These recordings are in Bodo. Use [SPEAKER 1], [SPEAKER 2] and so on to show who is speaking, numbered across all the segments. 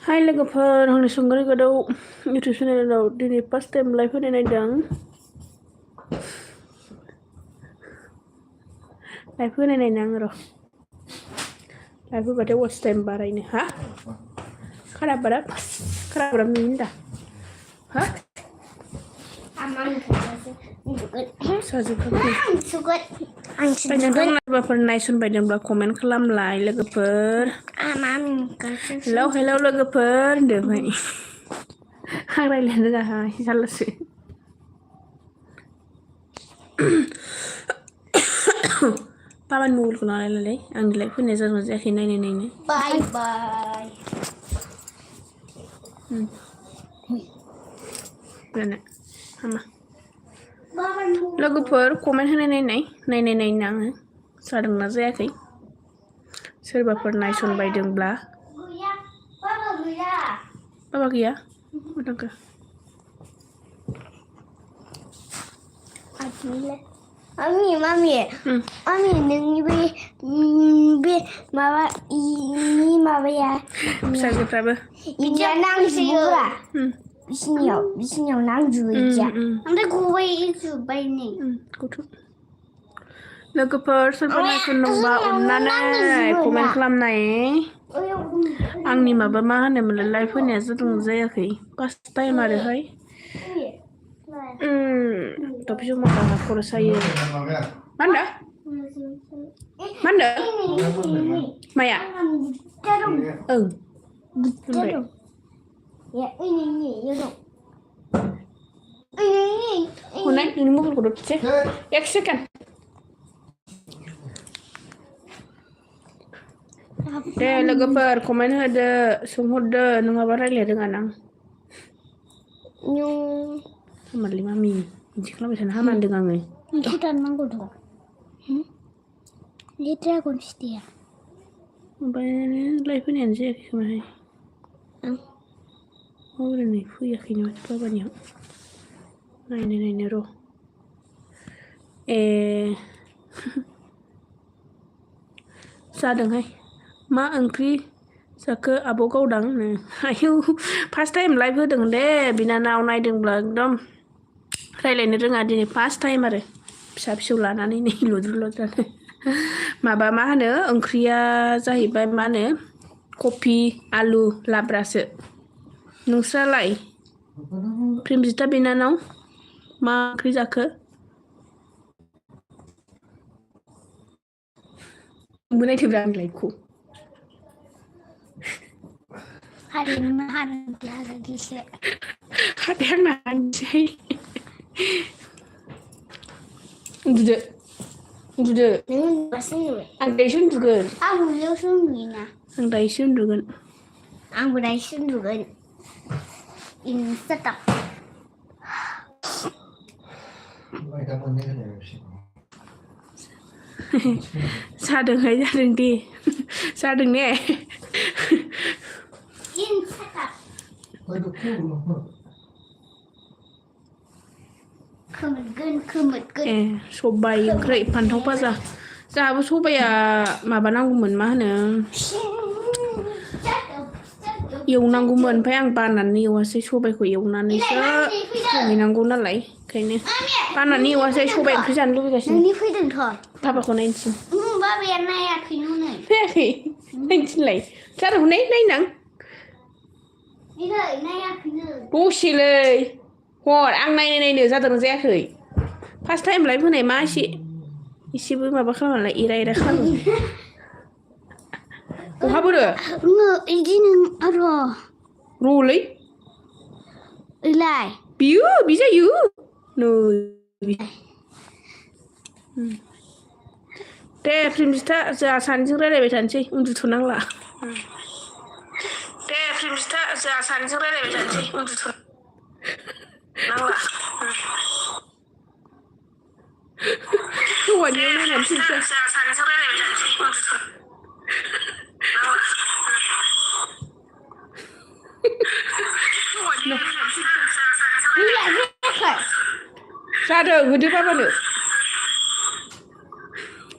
[SPEAKER 1] Hai लोगोफोर आंनि संगारि गोदाव इउटुब चेनेलाव दिनै फार्स्ट टाइम लाइभ होनो नायदों लाइभ होनो नायदों आङो र' लाइभ होबाथाय वाच टाइम बारायनो हा खोनाबारा नुयो होनदा हा नोंथांमोनाबाफोर नायसनबायदोंब्ला कमेन्ट खालामलाय लोगोफोर हेलौ लोगोफोर होनदोंहाय आं रायज्लायनो रोङाहाय जारलासो बाबानि मबाइलखौ लालायलाय आंनि लाइभ होनाया जादोंना जायाखै नायनो
[SPEAKER 2] बाय बाय
[SPEAKER 1] बेनो हामा लोगोफोर कमेन्ट होनाय नायनो आङो जादोंना जायाखै सोरबाफोर नायसनबायदोंब्ला बाबा गैया माथांखो
[SPEAKER 2] मामि नोंनि बे माबाया
[SPEAKER 1] फिसाजोफ्राबो
[SPEAKER 2] बिदिया नांजोबोब्रा बिसिनियाव नांजोबो बिदिया ओमफ्राय गबाय नै
[SPEAKER 1] लोगोफोर सोरबा नायसनदोंबा अननानै कमेन्ट खालामनाय आंनि माबा मा होनोमोनलाय लाइभ होनाया जादोंना जायाखै फार्स्ट टाइम आरोहाय टपिसआव माबा खर' सायो मा होनदों माया ओं हनाय नोंनि मबाइलखौ दसे एक सेकेन्ड दे लोगोफोर कमेन्ट होदो सोंहरदो नङाबा रायज्लायनो रोङा ना हामालै मामि बिदि खालामबाय थानो हामा होनदों आङो
[SPEAKER 2] बेखौ दाननांगौथ' लेथ्रा खनसिथाया
[SPEAKER 1] ओमफ्राय लाइभ होनायानो जायाखै खोमाहाय हरनै फैयाखैनो माथो बाबानियाव नायनो र' जादोंहाय मा ओंख्रि जाखो आब' गावदां आयौ फार्स्ट टाइम लाइभ होदों दे बिनानाव नायदोंब्ला एकदम रायज्लायनो रोङा दिनै फार्स्ट टाइम आरो फिसा फिसौ लानानै नै लद्रानो माबा मा होनो ओंख्रिया जाहैबाय मा होनो कफि आलु लाब्रासो नोंस्रालाय प्रेमजिता बिनानाव मा ओंख्रि जाखो नायथोब्रा आं लाइभखौ हाथाय आंना हानोसै उन्दुदो आं दायोसो उन्दुगोन आं दायोसो उन्दुगोन
[SPEAKER 2] आंबो दायोसो उन्दुगोन
[SPEAKER 1] जादोंहाय जादों दे जादों ने सबाइ ओंख्रि फान्थाव फाजा जोंहाबो सबाइया माबानांगौमोन मा होनो एवनांगौमोन ओमफ्राय आं बानानै एवासै सबाइखौ एवनानैसो संहैनांगौ नालाय ओंखायनो बानानै एवासै सबाइ ओंख्रि जानो लुबैगासिनो बाबाखौ नायनोसै
[SPEAKER 2] बाबाया नायाखैनो
[SPEAKER 1] फैयाखै नायनो थिनलाय जादों हनै नायनां दसेलै हर आं नायनो जादों जायाखै फार्स्ट टाइम लाइभ होनाय मा एसेबो माबा खालामनानै एरा खालामो बहा बोरो
[SPEAKER 2] इदि नों
[SPEAKER 1] र'लै
[SPEAKER 2] ओइलाय
[SPEAKER 1] बियो बि जायो नै दे प्रेमजिता जोंहा सानैजों रायज्लायबाय थानोसै उन्दुथ'नांला दे प्रेमजिता जोंहा सानैजों रायज्लायबाय थानोसै उन्दुथ'नांला हौवानियाव नायनानै थिनसै जादों होदो बाबानो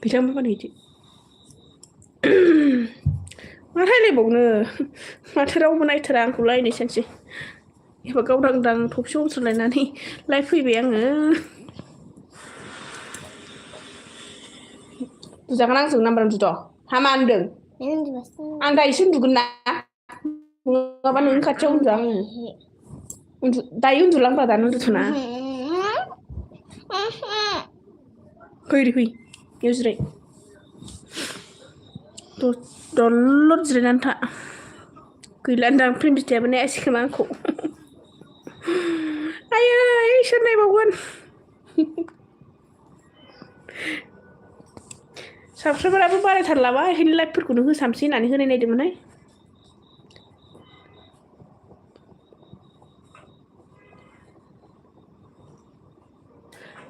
[SPEAKER 1] बिथां बाबानो होदो मा रायलायबावनो माथो रावबो नायथारा आंखौ लायनो सानसे एबा गावदांदां थबसे हमस्रालायनानै लाइभ फैबाय आङो बुजागोन आंजों नाम्बार उन्दुद' हामा होनदों आं दायोसो उन्दुगोन ना नङाबा नोंनि खाथियाव उन्दुआ आङो दायो उन्दुलांब्रा दानो उन्दुथ'ना फै बेयाव जिराय दलद जिरायनानै था गैलान्दां फिल्म बिथायाबो नायासै खोमा आंखौ आयै सोर नायबावगोन साबस्क्राइबाराबो बारायथारलाबा बेखायनो लाइभफोरखौनो होसामसै होननानै होनाय नायदोंमोनहाय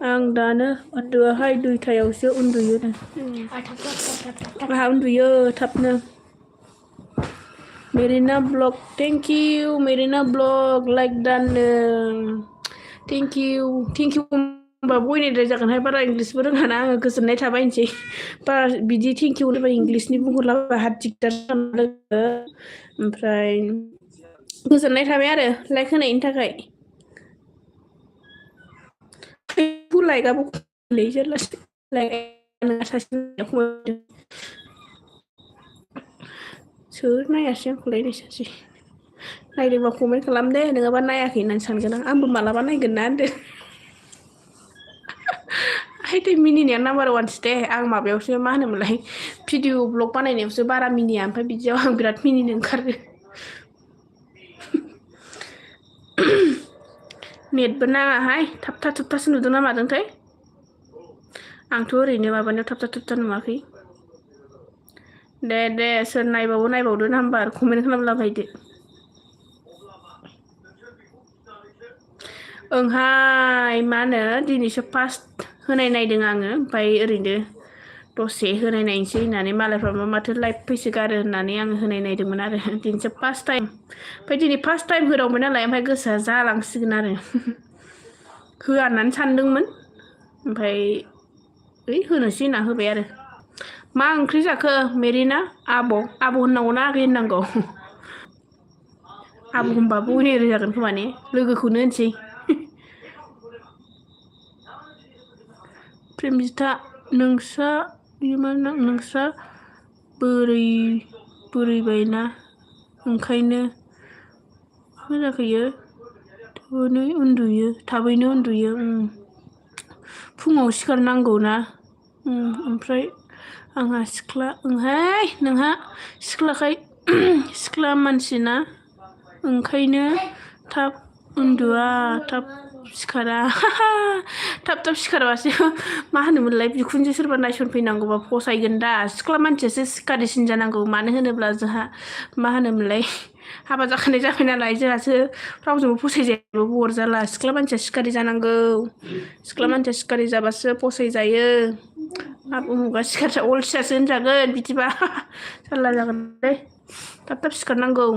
[SPEAKER 1] आं दानो उन्दुआहाय 2टायावसो उन्दुयो आंहा उन्दुयो थाबनो Merina blog thank you Merina blog like दानो थेंक इउ होनबा बयनिद्राय जागोनहाय बारा इंलिसबो रोङाना आङो गोजोननाय थाबाय होनसै बारा बिदि थेंक इउ होनोबा इंलिसनि बुंहरलाबाय हाथ दिगदार लोगो ओमफ्राय गोजोननाय थाबाय आरो लाइक होनायनि थाखाय लाइकआबो खमलै जारलासो लाइक सासे सोर नायासै आंखौलाय नै सासे नायदोंबा कमेन्ट खालाम दे नङाबा नायाखै होननानै सानगोन आंबो मालाबा नायगोन ना होनदों आयदै मिनिनाया नाम्बार वानसो दे आं माबायावसो मा होनोमोनलाय भिडिअ ब्लग बानायनायावसो बारा मिनिया ओमफ्राय बिदियाव आं बिराद मिनिनो ओंखारो नेटबो नाङाहाय थाबथा थुबथासो नुदोंना मादोंथाय आंथ' ओरैनो माबानायाव थाबथा थुबथा नुवाखै दे सोर नायबावदो नाम्बार कमेन्ट खालामलाबायदो ओंहाय मा होनो दिनैसो फार्स्ट होनाय नायदों आङो ओमफ्राय ओरैनो दसे होनाय नायनोसै होननानै मालायफ्राबो माथो लाइभ फैसोगारो होननानै आङो होनाय नायदोंमोन आरो दिनैसो फार्स्ट टाइम ओमफ्राय दिनै फार्स्ट टाइम होदावबाय नालाय ओमफ्राय गोसोआ जालांसिगोन आरो होआ होननानै सानदोंमोन ओमफ्राय होनोसै होनना होबाय आरो मा ओंख्रि जाखो मेरिना आब' होननांगौ ना आगै होननांगौ आब' होनबाबो हनै जागोन खोमा ने लोगोखौनो होनसै प्रेमजिथा नोंस्रा बोरैबायना ओंखायनो मा जाखोयो थाबैनो उन्दुयो फुङाव सिखारनांगौ ना ओमफ्राय आंहा सिख्ला ओंहाय नोंहा सिख्ला मानसिना ओंखायनो थाब उन्दुआ थाब सिखारा थाब सिखारबासो मा होनोमोनलाय बिखुनजो सोरबा नायसनफैनांगौबा फसायगोन दा सिख्ला मानसियासो सिखारिसिन जानांगौ मानो होनोब्ला जोंहा मा होनोमोनलाय हाबा जाखानाय जाबाय नालाय जोंहासो रावजोंबो फसायजायाबो अरजाला सिख्ला मानसिया सिखारि जानांगौ सिख्ला मानसिया सिखारि जाबासो फसायजायो उमुगा सिखारसा अलसियासो होनजागोन बिदिबा जारला जागोनलै थाब सिखारनांगौ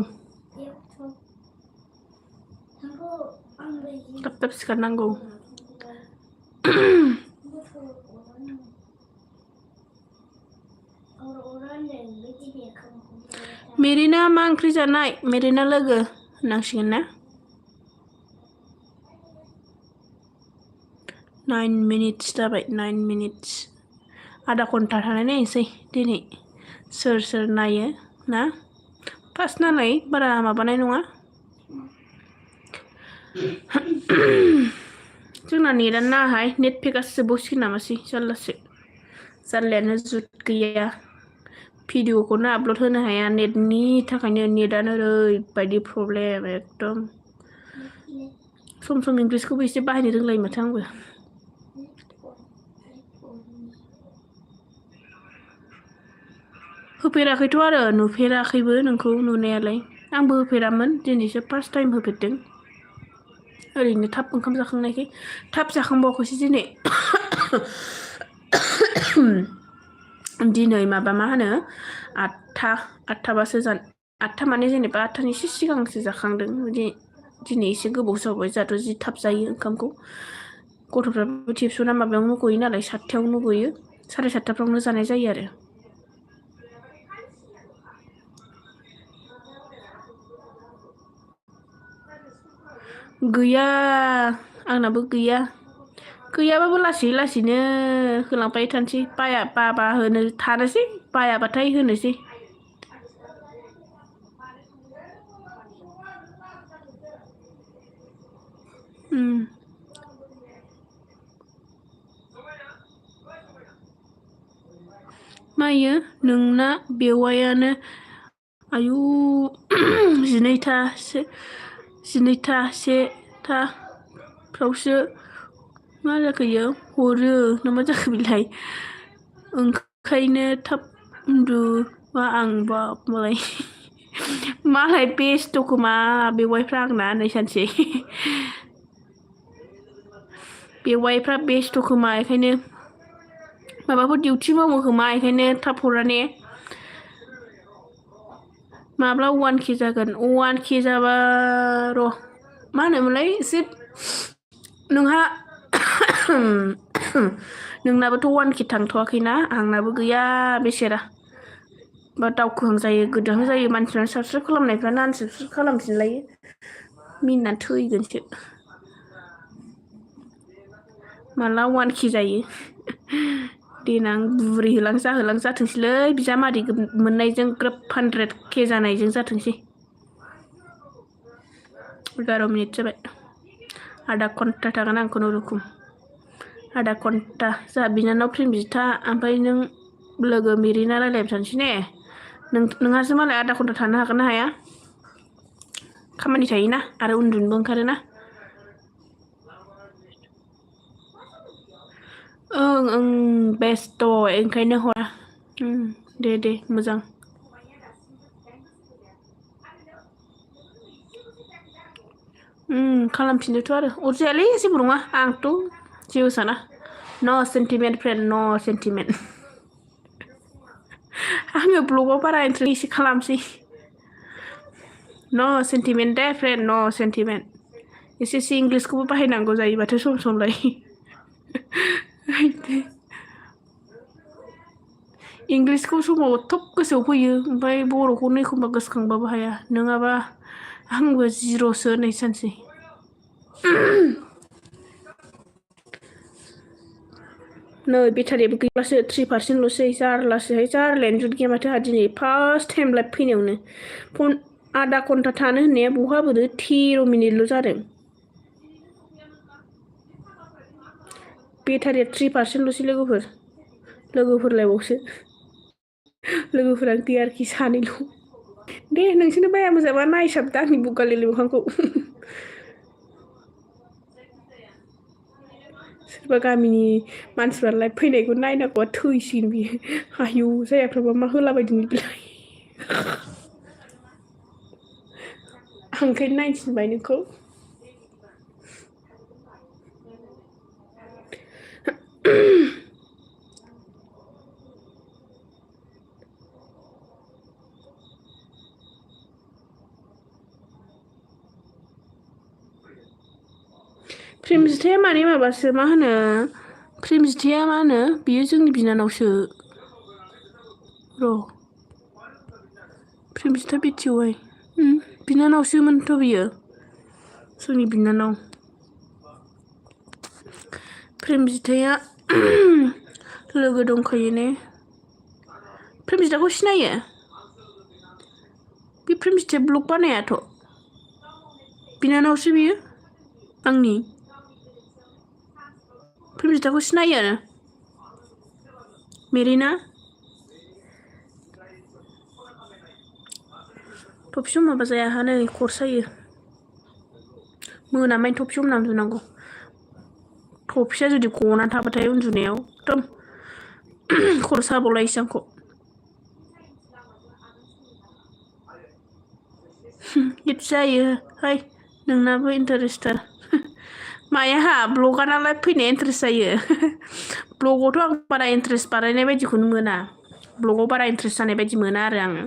[SPEAKER 1] थाब सिखारनांगौ मेरिना मा ओंख्रि जानाय मेरिना लोगो होननांसिगोन ना 9 मिनिट्स जाबाय 9 मिनिट्स आधा घन्टा थानाय नायनोसै दिनै सोर नायो ना फार्स्ट नालाय बारा माबानाय नङा जोंना नेटानो नाङाहाय नेट पेकआसो जोबबावसिगोन नामासै जारलायानो जुत गैया भिडिअखौनो आपल'ड होनो हाया नेटनि थाखायनो नेटानो ओरैबायदि प्रब्लेम एकदम सम इंग्लिसखौबो एसे बाहायनो रोंलायो माथो आंबो होफेराखैथ' आरो नुफेराखैबो नोंखौ नुनायालाय आंबो होफेरामोन दिनैसो फार्स्ट टाइम होफेरदों ओरैनो थाब ओंखाम जाखांनायखाय थाब जाखांबावाखैसो दिनै माबा मा होनो 8टाबासो 8टा माने जेनेबा 8टानि एसे सिगांसो जाखांदों दिनै एसे गोबाव जाबाय जोंहाथ' जि थाब जायो ओंखामखौ गथ'फ्राबो टिउसना माबायावनो गयो नालाय 7टायावनो गयो 7:30फ्रावनो जानाय जायो आरो गैया आंनाबो गैया गैयाबाबो लासै लासैनो होलांबाय थानोसै बाबा होनो थानोसै बायाबाथाय होनोसै मायो नोंना बेवायानो आयु 12थाफ्रावसो मा जाखो इयो हरो ना मा जाखो बेलाय ओंखायनो थाब उन्दुवा आं बाब मालाय बेस्थ' खोमा बेवाइफ्रा आंना नै सानसे बेवाइफ्रा बेस्थ' खोमा बेखायनो माबाफोर डिउटि मावो खोमा बेखायनो थाब हरा ने माब्ला 1K जागोन 1K जाबा र' मा होनोमोनलाय एसे नोंहा नोंनाबोथ' 1K थांथ'वाखैना आंनाबो गैया बेसेरा बा दावखोहां जायो गोदोहां जायो मानसिफ्रा साबसक्राइब खालामनायफ्रानो आनसाबस्क्राइब खालामफिनलायो मिनिनानै थैगोनसो माला 1K जायो देनां बुरि होलां जाहोलां जाथोंसैलै बिजामादै मोननायजों ग्रोब 100K जानायजों जाथोंसै 11 मिनिट जाबाय आधा घन्टा थागोन आं खुनुरुखुम आधा घन्टा जोंहा बिनानाव प्रेमजिता ओमफ्राय नों लोगो मेरिना रायलायबाय थानोसै ने नोंहासो मालाय आधा घन्टा थानो हागोन ना हाया खामानि थायोना आरो उन्दुनोबो ओंखारोना ओं बेस्थ' ओंखायनो हरा दे मोजां खालामफिनदोथ' आरो अरजायालै जेबो नङा आंथ' जेबो साना नो सेन्टिमेन्ट फ्रेन्ड नो सेन्टिमेन्ट आङो ब्लगाव बारा इन्ट्रेस्ट एसे खालामसै नो सेन्टिमेन्ट दे फ्रेन्ड नो सेन्टिमेन्ट एसे इंलिसखौबो बाहायनांगौ जायो माथो सम समलाय इंलिसखौ समाव थब गोसोआव फैयो ओमफ्राय बर'खौनो एखमबा गोसोखांबाबो हाया नङाबा आंबो जिर'सो नै सानसै नै बेटारियाबो गैयासो 3%ल'सै जारलासोहाय जारलायानो जुत गैया माथो आंहा दिनै फार्स्ट टाइम लाइभ फैनायावनो फन आधा घन्टा थानो होननाया बहा बोनो 13 मिनिटल' जादों बेटारिया 3%ल'सै लोगोफोरलायबावसो लोगोफोरानो गैया आरोखि सानैल' दे नोंसोरनो बाया मोजांबा नायसाबदा आंनि बुगालिलि मोखांखौ सोरबा गामिनि मानसिफ्रा लाइभ फैनायखौ नायनांगौबा थैसिगोन बियो आयौ जायाफ्राबा मा होलाबायदों बिलाय आं ओंखायनो नायनो थिनबाय नोंखौ प्रेमजिथाया माने माबासो मा होनो प्रेमजिथाया मा होनो बियो जोंनि बिनानावसो र' प्रेमजिथा बिटिवाइ बिनानावसोमोनथ' बियो जोंनि बिनानाव प्रेमजिथाया लोगो दंखायो ने प्रेमजिथाखौ सिनायो बे प्रेमजिथाया ब्लग बानायाथ' बिनानावसो बियो आंनि प्रेमजिथाखौ सिनायो मेरिना थफि माबा जाया नै खर सायो मोनामानि थफि हमना उन्दुनांगौ थफिया जुदि गनानै थाबाथाय उन्दुनायाव एकदम खर साबावलायोसो आंखौ हिट जायोहाय नोंनाबो इन्टारेस्टार मायाहा ब्लगारनालाय फैनाया इन्टारेस्ट जायो ब्लगावथ' आं बारा इन्टारेस्ट बानायनाय बायदिखौनो मोना ब्लगाव बारा इन्टारेस्ट जानाय बायदि मोना आरो आङो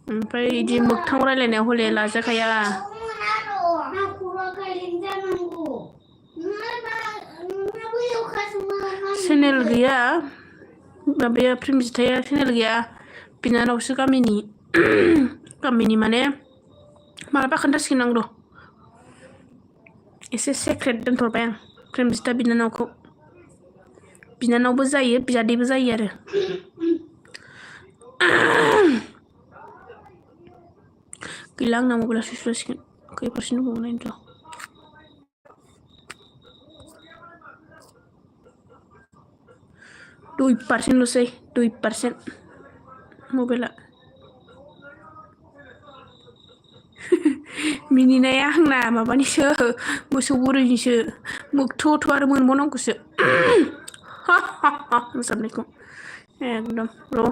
[SPEAKER 1] ओमफ्राय बिदि मोगथाङाव रायलायनायाव हले लाजाखाया चेनेल गैया माबाया प्रेमजिथाया चेनेल गैया बिनानावसो गामिनि माने मालाबा खोन्थासिगोन आं र' एसे सेक्रेट दोनथ'बाय आं प्रेमजिता बिनानावखौ बिनानावबो जायो बियादैबो जायो आरो गैला आंना मबाइला सुइस जासिगोन खै% दंबावो नायनोथ' 2% ल'सै 2% मबाइला मिनिनाया आंना माबानिसो मोसौ बुरैनिसो मोगथ'थ' आरो मोनबावनांगौसो मोसानायखौ एकदम र'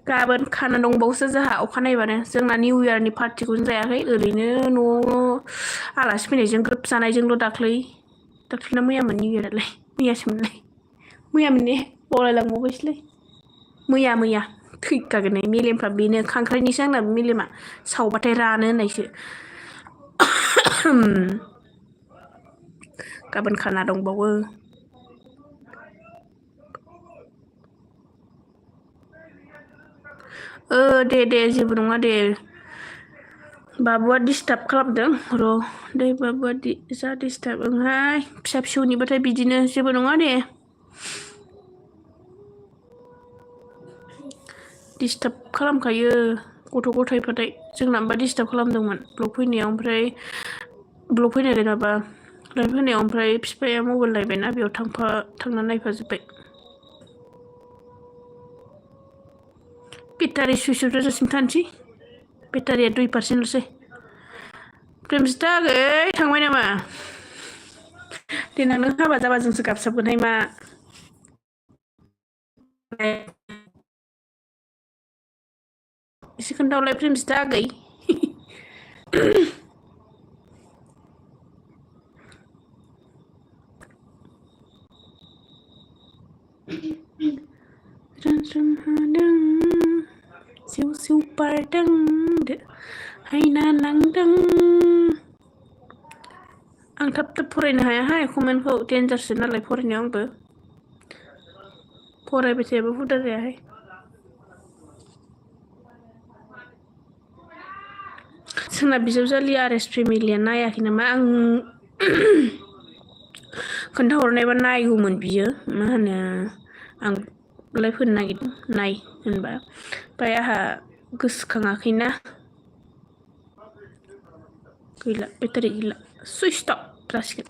[SPEAKER 1] गाबोन खाना दंबावोसो जोंहा अखानायबानो जोंना निउ इयारनि पार्टिखौनो जायाखै ओरैनो न'आव आलासि फैनायजों ग्रोब जानायजोंल' दाख्लैना मैयामोन निउ इयारालाय मैयासोमोनलाय मैयामोन ने बावलायलांबावबायसोलै मैया थैखागोन मेलेमफ्रा बेनो खांख्राइनिसो आंना मेलेमा सावबाथाय रानो होननायसो गाबोन खाना दंबावो दे जेबो नङा दे बाबुआ डिस्टार्ब खालामदों र' दे बाबुआ जा डिस्टार्ब ओंहाय फिसा फिसौनिबाथाय बिदिनो जेबो नङा दे डिस्टार्ब खालामखायो गथ' गथायफोरथाय जोंनाबा डिस्टार्ब खालामदोंमोन ब्लग फैनायाव ओमफ्राय ब्लग फैनाय माबा लाइभ होनायाव ओमफ्राय बिफाया मबाइल नायबायना बेयाव थांनानै नायफाजोब्बाय बेटारि सुइस अफ जाजासिम थानोसै बेटारिया 2% ल'सै प्रेमजिता आगै थांबाय नामा देनां नों हाबा जाबा जोंसो गाबसाबगोनहाय मा एसे खोन्थाहरलाय प्रेमजिता आगै रानस्रां हादों सिउ सिउ बारदों हायना लांदों आं थाब फरायनो हायाहाय कमेन्टखौ डेन्जारसो नालाय फरायनायाव आंबो फरायबाय थायाबो हुदा जायाहाय जोंना बिजावजालि आरएस फेमिलिया नायाखै नामा आं खोन्थाहरनायबा नायगौमोन बियो मा होनो आं लाइभ होनो नागिरदों नाय होनबा ओमफ्राय आंहा गोसोखाङाखैना गैला बेटारि गैला सुइच अफ जासिगोन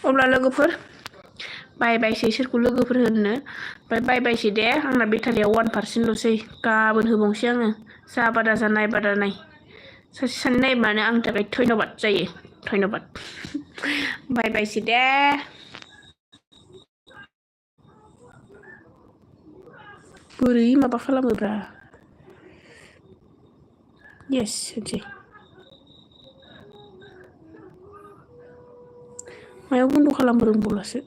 [SPEAKER 1] अब्ला लोगोफोर बाय बायसै सोरखौ लोगोफोर होननो ओमफ्राय बाय बायसै दे आंना बेटारिया 1% ल'सै गाबोन होबावनोसै आङो जाबादा जा नायबादा नाय सासे सानै नायबानो आंनि थाखाय धन्यबाद जायो धन्यबाद बाय बायसै दे बोरै माबा खालामोब्रा येस होनसै मायाव बन्द' खालामनो रोंबावलासो